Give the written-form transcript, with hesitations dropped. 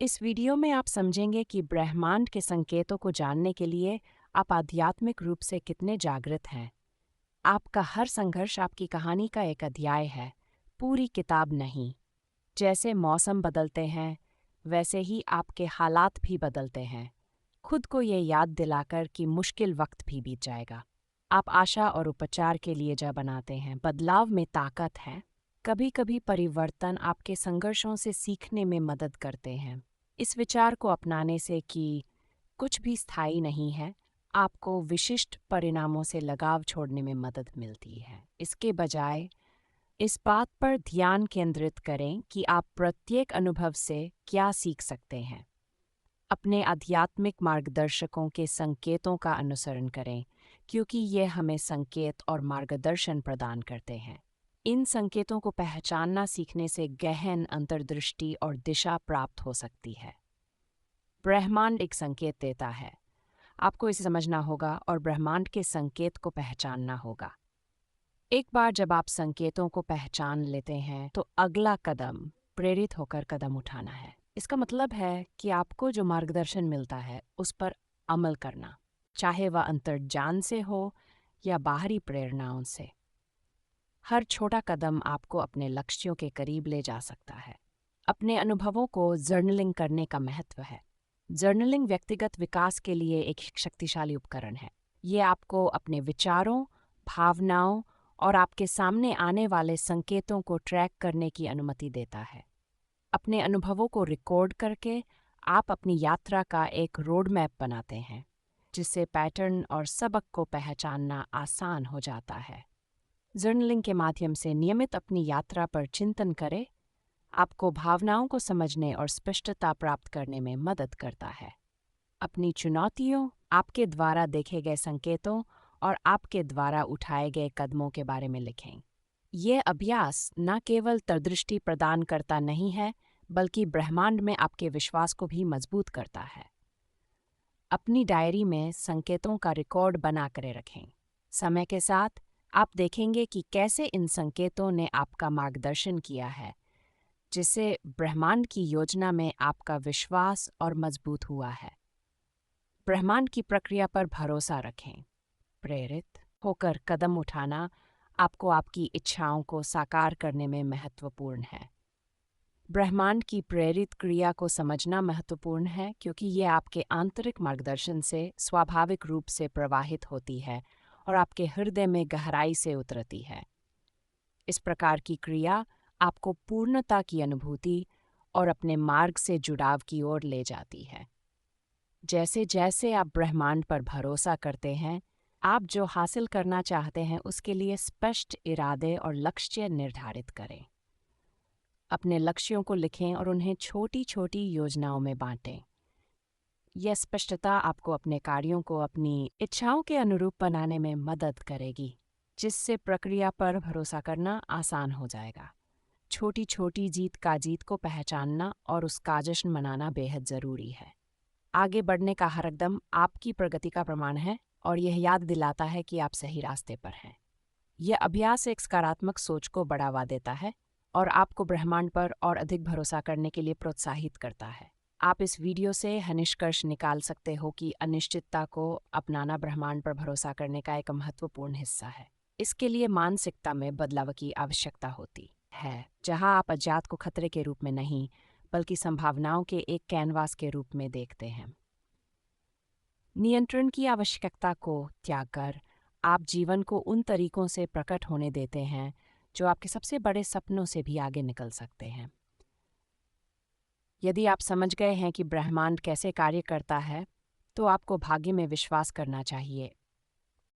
इस वीडियो में आप समझेंगे कि ब्रह्मांड के संकेतों को जानने के लिए आप आध्यात्मिक रूप से कितने जागृत हैं। आपका हर संघर्ष आपकी कहानी का एक अध्याय है, पूरी किताब नहीं। जैसे मौसम बदलते हैं, वैसे ही आपके हालात भी बदलते हैं। खुद को ये याद दिलाकर कि मुश्किल वक्त भी बीत जाएगा। आप आशा और उपचार के लिए जा बनाते हैं, बदलाव में ताकत है। कभी कभी परिवर्तन आपके संघर्षों से सीखने में मदद करते हैं। इस विचार को अपनाने से कि कुछ भी स्थायी नहीं है, आपको विशिष्ट परिणामों से लगाव छोड़ने में मदद मिलती है। इसके बजाय इस बात पर ध्यान केंद्रित करें कि आप प्रत्येक अनुभव से क्या सीख सकते हैं। अपने आध्यात्मिक मार्गदर्शकों के संकेतों का अनुसरण करें, क्योंकि ये हमें संकेत और मार्गदर्शन प्रदान करते हैं। इन संकेतों को पहचानना सीखने से गहन अंतर्दृष्टि और दिशा प्राप्त हो सकती है। ब्रह्मांड एक संकेत देता है, आपको इसे समझना होगा और ब्रह्मांड के संकेत को पहचानना होगा। एक बार जब आप संकेतों को पहचान लेते हैं, तो अगला कदम प्रेरित होकर कदम उठाना है। इसका मतलब है कि आपको जो मार्गदर्शन मिलता है उस पर अमल करना, चाहे वह अंतर्ज्ञान से हो या बाहरी प्रेरणाओं से। हर छोटा कदम आपको अपने लक्ष्यों के करीब ले जा सकता है। अपने अनुभवों को जर्नलिंग करने का महत्व है। जर्नलिंग व्यक्तिगत विकास के लिए एक शक्तिशाली उपकरण है। ये आपको अपने विचारों, भावनाओं और आपके सामने आने वाले संकेतों को ट्रैक करने की अनुमति देता है। अपने अनुभवों को रिकॉर्ड करके आप अपनी यात्रा का एक रोड मैप बनाते हैं, जिससे पैटर्न और सबक को पहचानना आसान हो जाता है। जर्नलिंग के माध्यम से नियमित अपनी यात्रा पर चिंतन करें, आपको भावनाओं को समझने और स्पष्टता प्राप्त करने में मदद करता है। अपनी चुनौतियों, आपके द्वारा देखे गए संकेतों और आपके द्वारा उठाए गए कदमों के बारे में लिखें। यह अभ्यास न केवल अंतर्दृष्टि प्रदान करता नहीं है, बल्कि ब्रह्मांड में आपके विश्वास को भी मजबूत करता है। अपनी डायरी में संकेतों का रिकॉर्ड बना कर रखें। समय के साथ आप देखेंगे कि कैसे इन संकेतों ने आपका मार्गदर्शन किया है, जिससे ब्रह्मांड की योजना में आपका विश्वास और मजबूत हुआ है। ब्रह्मांड की प्रक्रिया पर भरोसा रखें। प्रेरित होकर कदम उठाना आपको आपकी इच्छाओं को साकार करने में महत्वपूर्ण है। ब्रह्मांड की प्रेरित क्रिया को समझना महत्वपूर्ण है, क्योंकि ये आपके आंतरिक मार्गदर्शन से स्वाभाविक रूप से प्रवाहित होती है और आपके हृदय में गहराई से उतरती है। इस प्रकार की क्रिया आपको पूर्णता की अनुभूति और अपने मार्ग से जुड़ाव की ओर ले जाती है। जैसे जैसे आप ब्रह्मांड पर भरोसा करते हैं, आप जो हासिल करना चाहते हैं उसके लिए स्पष्ट इरादे और लक्ष्य निर्धारित करें। अपने लक्ष्यों को लिखें और उन्हें छोटी छोटी योजनाओं में बांटें। यह स्पष्टता आपको अपने कार्यों को अपनी इच्छाओं के अनुरूप बनाने में मदद करेगी, जिससे प्रक्रिया पर भरोसा करना आसान हो जाएगा। छोटी छोटी जीत को पहचानना और उसका जश्न मनाना बेहद ज़रूरी है। आगे बढ़ने का हर कदम आपकी प्रगति का प्रमाण है और यह याद दिलाता है कि आप सही रास्ते पर हैं। यह अभ्यास एक सकारात्मक सोच को बढ़ावा देता है और आपको ब्रह्मांड पर और अधिक भरोसा करने के लिए प्रोत्साहित करता है। आप इस वीडियो से यह निष्कर्ष निकाल सकते हो कि अनिश्चितता को अपनाना ब्रह्मांड पर भरोसा करने का एक महत्वपूर्ण हिस्सा है। इसके लिए मानसिकता में बदलाव की आवश्यकता होती है, जहां आप अज्ञात को खतरे के रूप में नहीं, बल्कि संभावनाओं के एक कैनवास के रूप में देखते हैं। नियंत्रण की आवश्यकता को त्याग कर आप जीवन को उन तरीकों से प्रकट होने देते हैं जो आपके सबसे बड़े सपनों से भी आगे निकल सकते हैं। यदि आप समझ गए हैं कि ब्रह्मांड कैसे कार्य करता है, तो आपको भाग्य में विश्वास करना चाहिए